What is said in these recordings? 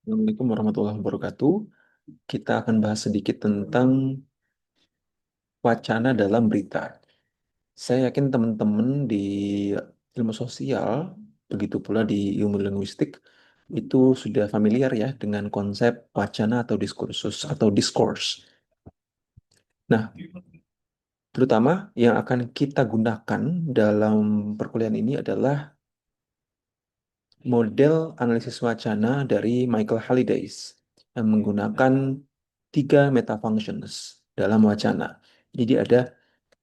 Assalamualaikum warahmatullahi wabarakatuh. Kita akan bahas sedikit tentang wacana dalam berita. Saya yakin teman-teman di ilmu sosial, begitu pula di ilmu linguistik, itu sudah familiar ya dengan konsep wacana atau diskursus atau discourse. Nah, terutama yang akan kita gunakan dalam perkuliahan ini adalah model analisis wacana dari Michael Hallidays yang menggunakan tiga metafunctions dalam wacana. Jadi ada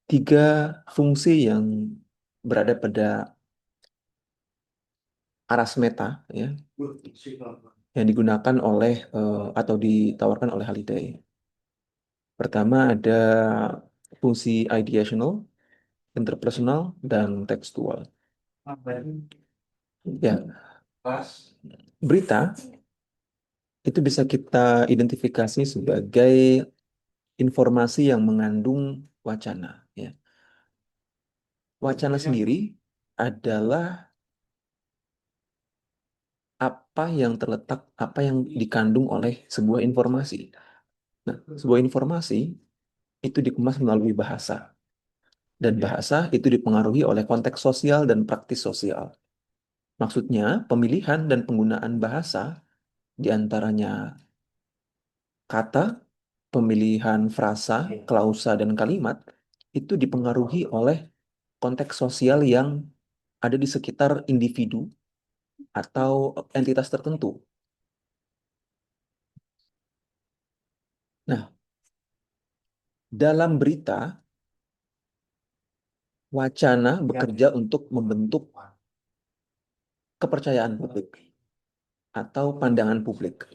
tiga fungsi yang berada pada aras meta ya, yang digunakan oleh atau ditawarkan oleh Halliday. Pertama ada fungsi ideational, interpersonal, dan tekstual. Ya, berita itu bisa kita identifikasi sebagai informasi yang mengandung wacana. Ya. Wacana sendiri adalah apa yang dikandung oleh sebuah informasi. Nah, sebuah informasi itu dikemas melalui bahasa, dan bahasa itu dipengaruhi oleh konteks sosial dan praktis sosial. Maksudnya, pemilihan dan penggunaan bahasa diantaranya kata, pemilihan frasa, klausa, dan kalimat itu dipengaruhi oleh konteks sosial yang ada di sekitar individu atau entitas tertentu. Nah, dalam berita, wacana bekerja untuk membentuk kepercayaan publik atau pandangan publik.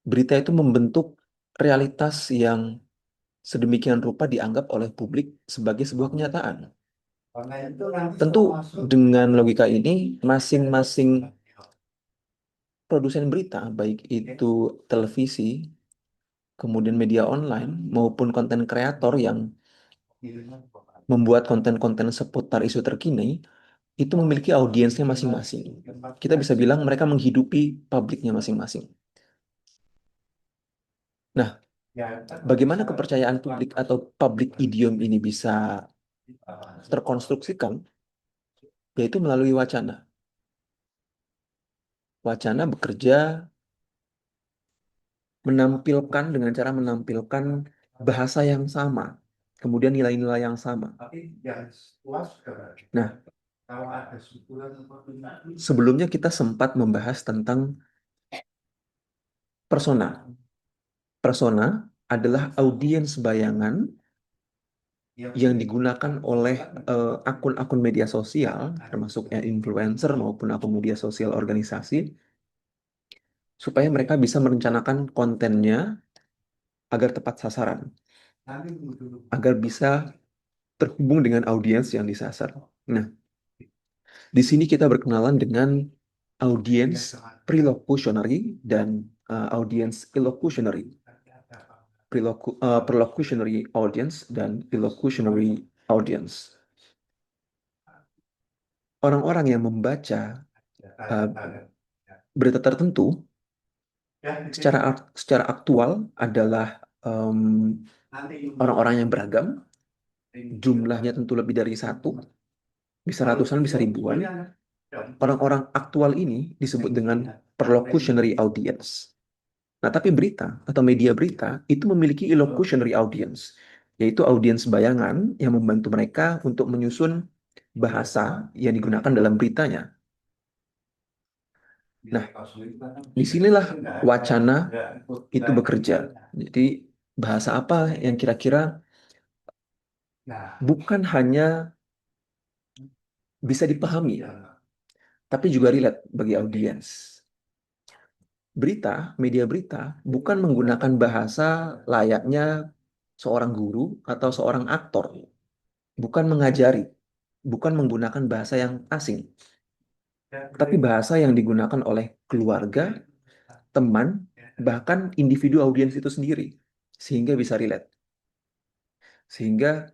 Berita itu membentuk realitas yang sedemikian rupa dianggap oleh publik sebagai sebuah kenyataan. Tentu dengan logika ini, masing-masing produsen berita, baik itu televisi, kemudian media online, maupun konten kreator yang membuat konten-konten seputar isu terkini, itu memiliki audiensnya masing-masing. Kita bisa bilang mereka menghidupi publiknya masing-masing. Nah, bagaimana kepercayaan publik atau public idiom ini bisa terkonstruksikan, yaitu melalui wacana. Wacana bekerja menampilkan dengan cara menampilkan bahasa yang sama, kemudian nilai-nilai yang sama. Nah, sebelumnya kita sempat membahas tentang persona. Persona adalah audiens bayangan yang digunakan oleh akun-akun media sosial, termasuk influencer maupun akun media sosial organisasi, supaya mereka bisa merencanakan kontennya agar tepat sasaran, agar bisa terhubung dengan audiens yang disasar. Nah, di sini kita berkenalan dengan audiens prelocutionary dan audiens illocutionary. Prelocutionary audience dan illocutionary audience. Orang-orang yang membaca uh, berita tertentu secara aktual adalah orang-orang yang beragam, jumlahnya tentu lebih dari satu, bisa ratusan, bisa ribuan. Orang-orang aktual ini disebut dengan perlocutionary audience. Nah, tapi berita atau media berita itu memiliki illocutionary audience, yaitu audiens bayangan yang membantu mereka untuk menyusun bahasa yang digunakan dalam beritanya. Nah, disinilah wacana itu bekerja. Jadi, bahasa apa yang kira-kira bukan hanya bisa dipahami, tapi juga relate bagi audiens. Media berita, bukan menggunakan bahasa layaknya seorang guru atau seorang aktor. Bukan mengajari, bukan menggunakan bahasa yang asing, tapi bahasa yang digunakan oleh keluarga, teman, bahkan individu audiens itu sendiri, sehingga bisa relate. Sehingga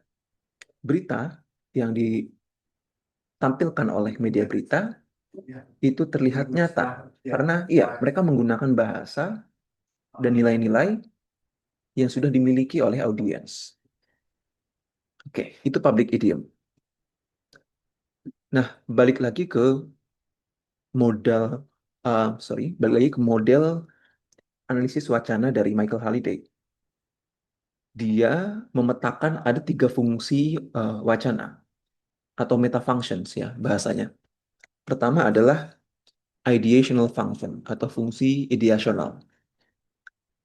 berita yang ditampilkan oleh media berita itu terlihat nyata karena iya mereka menggunakan bahasa dan nilai-nilai yang sudah dimiliki oleh audiens. Oke, itu public idiom. Nah, balik lagi ke modal, balik lagi ke model analisis wacana dari Michael Halliday. Dia memetakan ada tiga fungsi wacana atau meta functions ya bahasanya. Pertama adalah ideational function atau fungsi ideasional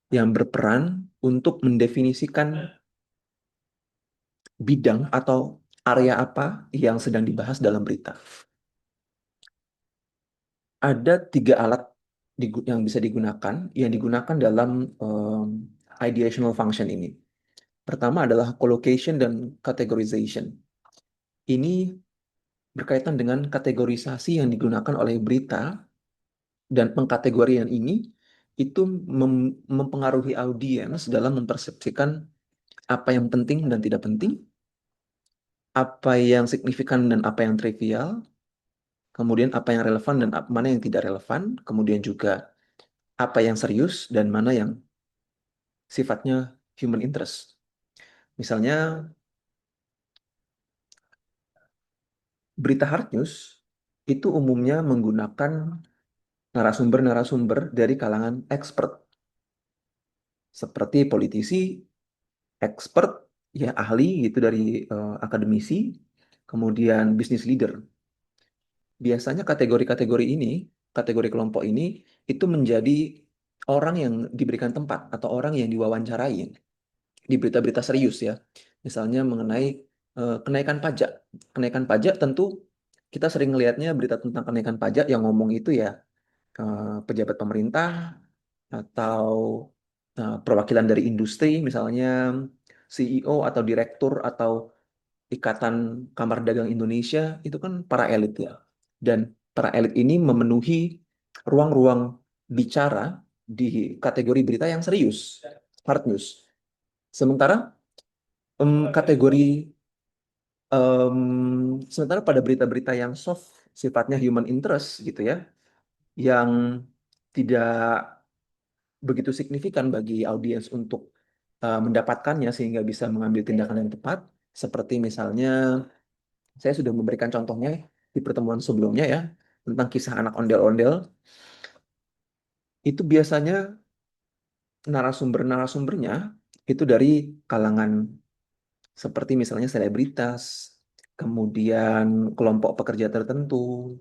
yang berperan untuk mendefinisikan bidang atau area apa yang sedang dibahas dalam berita. Ada tiga alat yang bisa digunakan, yang digunakan dalam ideational function ini. Pertama adalah collocation dan categorization. Ini berkaitan dengan kategorisasi yang digunakan oleh berita dan pengkategorian ini itu mempengaruhi audiens dalam mempersepsikan apa yang penting dan tidak penting, apa yang signifikan dan apa yang trivial, kemudian apa yang relevan dan mana yang tidak relevan, kemudian juga apa yang serius dan mana yang sifatnya human interest. Misalnya berita hard news itu umumnya menggunakan narasumber-narasumber dari kalangan expert seperti politisi, expert, ya ahli gitu dari akademisi, kemudian business leader. Biasanya kategori-kategori ini, kategori kelompok ini itu menjadi orang yang diberikan tempat atau orang yang diwawancarai di berita-berita serius ya. Misalnya mengenai kenaikan pajak. Kenaikan pajak tentu kita sering melihatnya berita tentang kenaikan pajak yang ngomong itu ya pejabat pemerintah atau perwakilan dari industri, misalnya CEO atau direktur atau Ikatan Kamar Dagang Indonesia, itu kan para elit ya. Dan para elit ini memenuhi ruang-ruang bicara di kategori berita yang serius, hard news. Sementara kategori sementara pada berita-berita yang soft, sifatnya human interest gitu ya, yang tidak begitu signifikan bagi audiens untuk mendapatkannya sehingga bisa mengambil tindakan yang tepat, seperti misalnya saya sudah memberikan contohnya di pertemuan sebelumnya ya, tentang kisah anak ondel-ondel, itu biasanya narasumber-narasumbernya itu dari kalangan seperti misalnya selebritas, kemudian kelompok pekerja tertentu,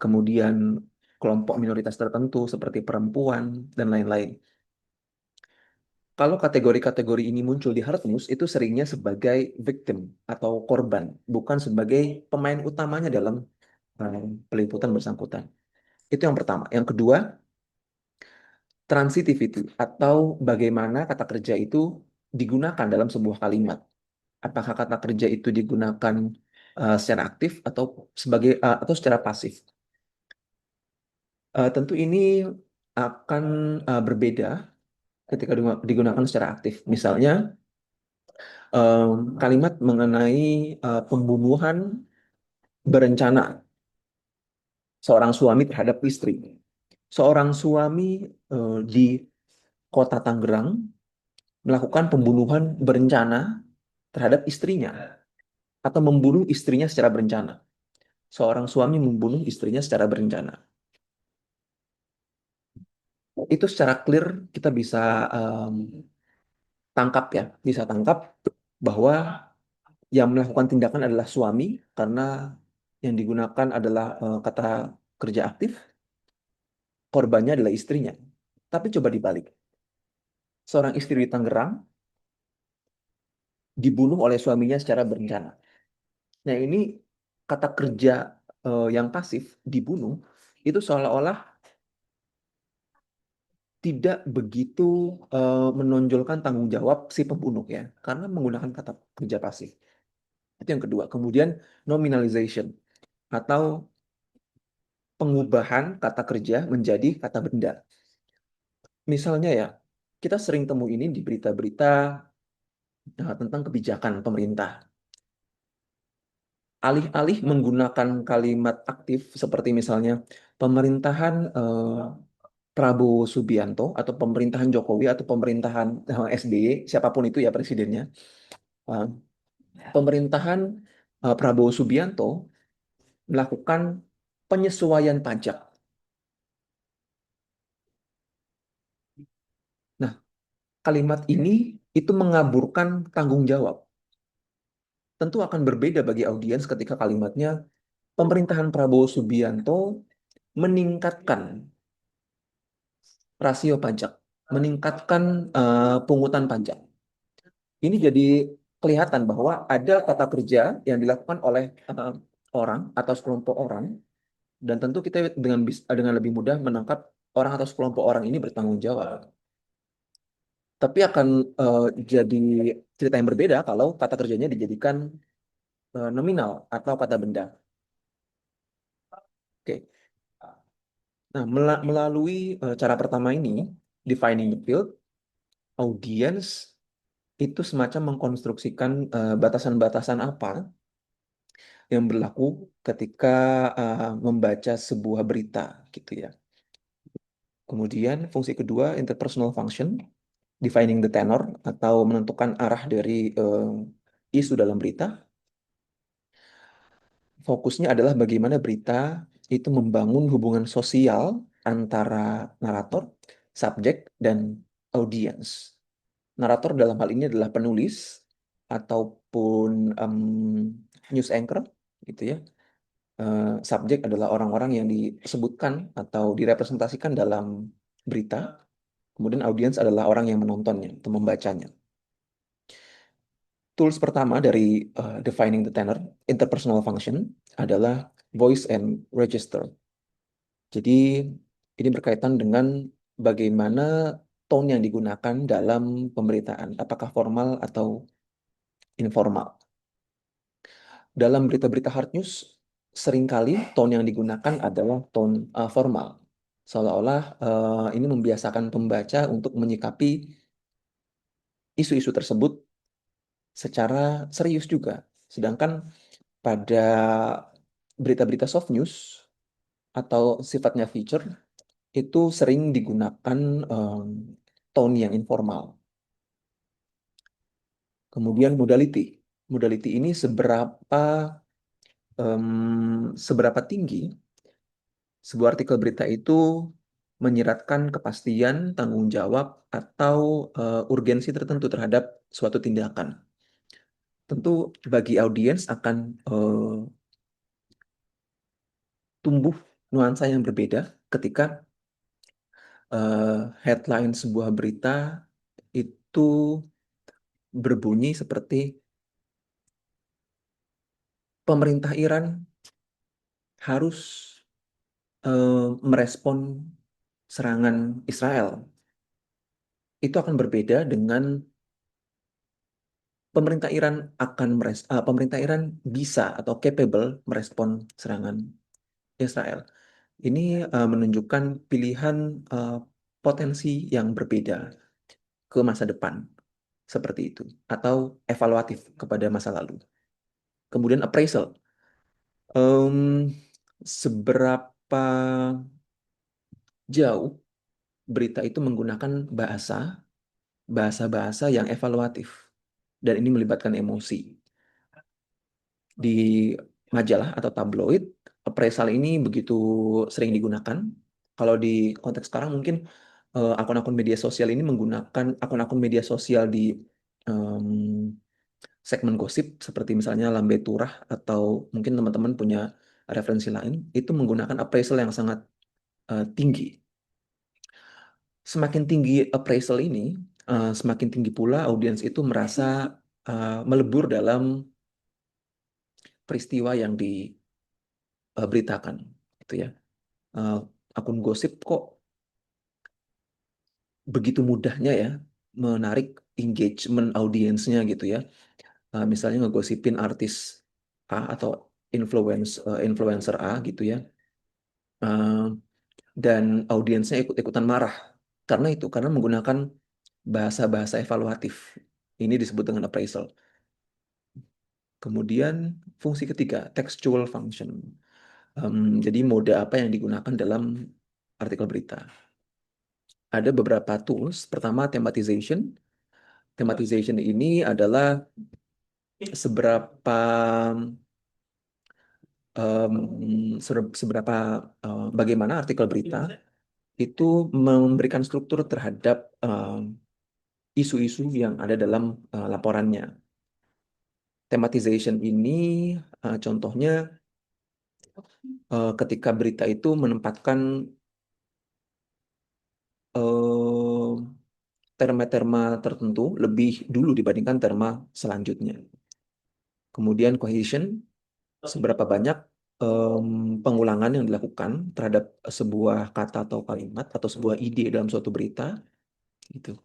kemudian kelompok minoritas tertentu seperti perempuan dan lain-lain. Kalau kategori-kategori ini muncul di hard news, itu seringnya sebagai victim atau korban, bukan sebagai pemain utamanya dalam peliputan bersangkutan. Itu yang pertama. Yang kedua, transitivity atau bagaimana kata kerja itu digunakan dalam sebuah kalimat. Apakah kata kerja itu digunakan secara aktif atau atau secara pasif. Tentu ini akan berbeda ketika digunakan secara aktif. Misalnya kalimat mengenai pembunuhan berencana seorang suami terhadap istri. Seorang suami di kota Tangerang melakukan pembunuhan berencana terhadap istrinya atau membunuh istrinya secara berencana. Seorang suami membunuh istrinya secara berencana. Itu secara clear kita bisa um, tangkap ya, bisa tangkap bahwa yang melakukan tindakan adalah suami karena yang digunakan adalah kata kerja aktif, korbannya adalah istrinya. Tapi coba dibalik. Seorang istri di Tangerang dibunuh oleh suaminya secara berencana. Nah, ini kata kerja yang pasif dibunuh itu seolah-olah tidak begitu menonjolkan tanggung jawab si pembunuh ya, karena menggunakan kata kerja pasif. Itu yang kedua. Kemudian nominalization atau pengubahan kata kerja menjadi kata benda. Misalnya ya, kita sering temu ini di berita-berita tentang kebijakan pemerintah. alih-alih menggunakan kalimat aktif seperti misalnya pemerintahan Prabowo Subianto atau pemerintahan Jokowi atau pemerintahan SBY, siapapun itu ya presidennya, eh, pemerintahan Prabowo Subianto melakukan penyesuaian pajak. Nah, kalimat ini itu mengaburkan tanggung jawab. Tentu akan berbeda bagi audiens ketika kalimatnya pemerintahan Prabowo Subianto meningkatkan rasio pajak, meningkatkan pungutan pajak. Ini jadi kelihatan bahwa ada tata kerja yang dilakukan oleh orang atau sekelompok orang, dan tentu kita dengan lebih mudah menangkap orang atau sekelompok orang ini bertanggung jawab. Tapi akan jadi cerita yang berbeda kalau kata kerjanya dijadikan nominal atau kata benda. Oke. Nah, melalui cara pertama ini, defining the field, audience itu semacam mengkonstruksikan batasan-batasan apa yang berlaku ketika membaca sebuah berita, gitu ya. Kemudian fungsi kedua, interpersonal function, defining the tenor atau menentukan arah dari isu dalam berita. Fokusnya adalah bagaimana berita itu membangun hubungan sosial antara narator, subjek, dan audiens. Narator dalam hal ini adalah penulis ataupun news anchor, gitu ya. Subjek adalah orang-orang yang disebutkan atau direpresentasikan dalam berita. Kemudian audiens adalah orang yang menontonnya atau membacanya. Tools pertama dari defining the tenor, interpersonal function, adalah voice and register. Jadi ini berkaitan dengan bagaimana tone yang digunakan dalam pemberitaan, apakah formal atau informal. Dalam berita-berita hard news, seringkali tone yang digunakan adalah tone formal. Seolah-olah ini membiasakan pembaca untuk menyikapi isu-isu tersebut secara serius juga. Sedangkan pada berita-berita soft news atau sifatnya feature, itu sering digunakan tone yang informal. Kemudian modality. Modality ini seberapa tinggi sebuah artikel berita itu menyiratkan kepastian, tanggung jawab, atau urgensi tertentu terhadap suatu tindakan. Tentu bagi audiens akan tumbuh nuansa yang berbeda ketika headline sebuah berita itu berbunyi seperti pemerintah Iran harus merespon serangan Israel. Itu akan berbeda dengan pemerintah Iran bisa atau capable merespon serangan Israel. Ini menunjukkan pilihan uh, potensi yang berbeda ke masa depan seperti itu atau evaluatif kepada masa lalu. Kemudian appraisal. Em, seberapa jauh berita itu menggunakan bahasa-bahasa yang evaluatif dan ini melibatkan emosi. Di majalah atau tabloid, appraisal ini begitu sering digunakan. Kalau di konteks sekarang mungkin akun-akun media sosial ini menggunakan akun-akun media sosial di em, segmen gosip seperti misalnya Lambe Turah atau mungkin teman-teman punya referensi lain, itu menggunakan appraisal yang sangat tinggi. Semakin tinggi appraisal ini, semakin tinggi pula audiens itu merasa melebur dalam peristiwa yang diberitakan, gitu ya. Eh, akun gosip kok begitu mudahnya ya menarik engagement audiensnya gitu ya. Misalnya ngegosipin artis A atau influencer A gitu ya. Eh, dan audiensnya ikut-ikutan marah karena itu, karena menggunakan bahasa-bahasa evaluatif. Ini disebut dengan appraisal. Kemudian fungsi ketiga, textual function. Jadi mode apa yang digunakan dalam artikel berita. Ada beberapa tools. Pertama, thematization. Thematization ini adalah seberapa seberapa bagaimana artikel berita itu memberikan struktur terhadap isu-isu yang ada dalam laporannya. Thematization ini contohnya ketika berita itu menempatkan eh, terma-terma tertentu lebih dulu dibandingkan terma selanjutnya. Kemudian cohesion, seberapa banyak pengulangan yang dilakukan terhadap sebuah kata atau kalimat atau sebuah ide dalam suatu berita, gitu.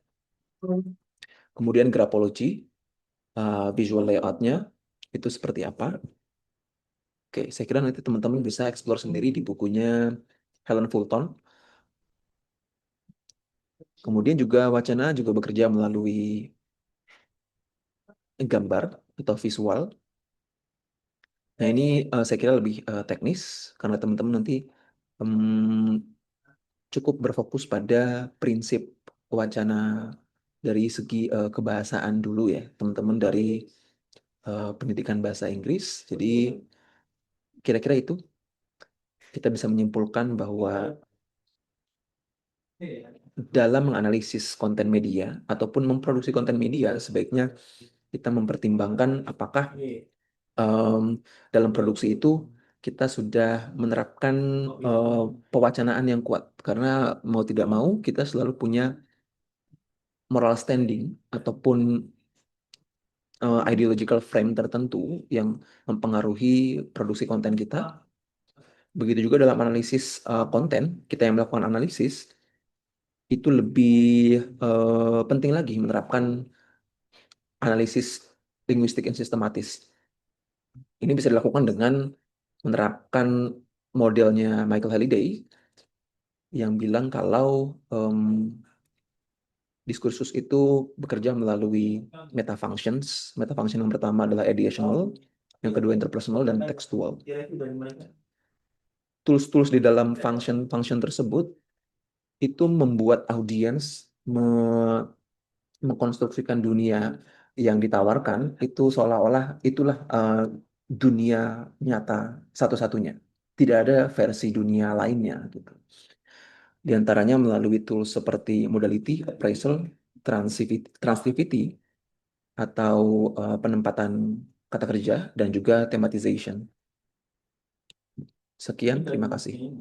Kemudian graphology, visual layout-nya itu seperti apa. Oke, saya kira nanti teman-teman bisa explore sendiri di bukunya Helen Fulton. Kemudian juga wacana juga bekerja melalui gambar atau visual. Nah, ini saya kira lebih teknis karena teman-teman nanti cukup berfokus pada prinsip wacana dari segi kebahasaan dulu ya, teman-teman dari pendidikan bahasa Inggris. Jadi kira-kira itu kita bisa menyimpulkan bahwa dalam menganalisis konten media ataupun memproduksi konten media sebaiknya kita mempertimbangkan apakah dalam produksi itu kita sudah menerapkan pewacanaan yang kuat, karena mau tidak mau kita selalu punya moral standing ataupun ideological frame tertentu yang mempengaruhi produksi konten kita. Begitu juga dalam analisis konten, kita yang melakukan analisis itu lebih penting lagi menerapkan analisis linguistik yang sistematis. Ini bisa dilakukan dengan menerapkan modelnya Michael Halliday yang bilang kalau diskursus itu bekerja melalui meta functions. Meta function yang pertama adalah ideational, yang kedua interpersonal, dan textual. Tools-tools di dalam function-function tersebut itu membuat audiens mengkonstruksikan dunia yang ditawarkan itu seolah-olah itulah dunia nyata satu-satunya. Tidak ada versi dunia lainnya gitu. Di antaranya melalui tools seperti modality, appraisal, transitivity, atau penempatan kata kerja, dan juga thematization. Sekian, terima kasih.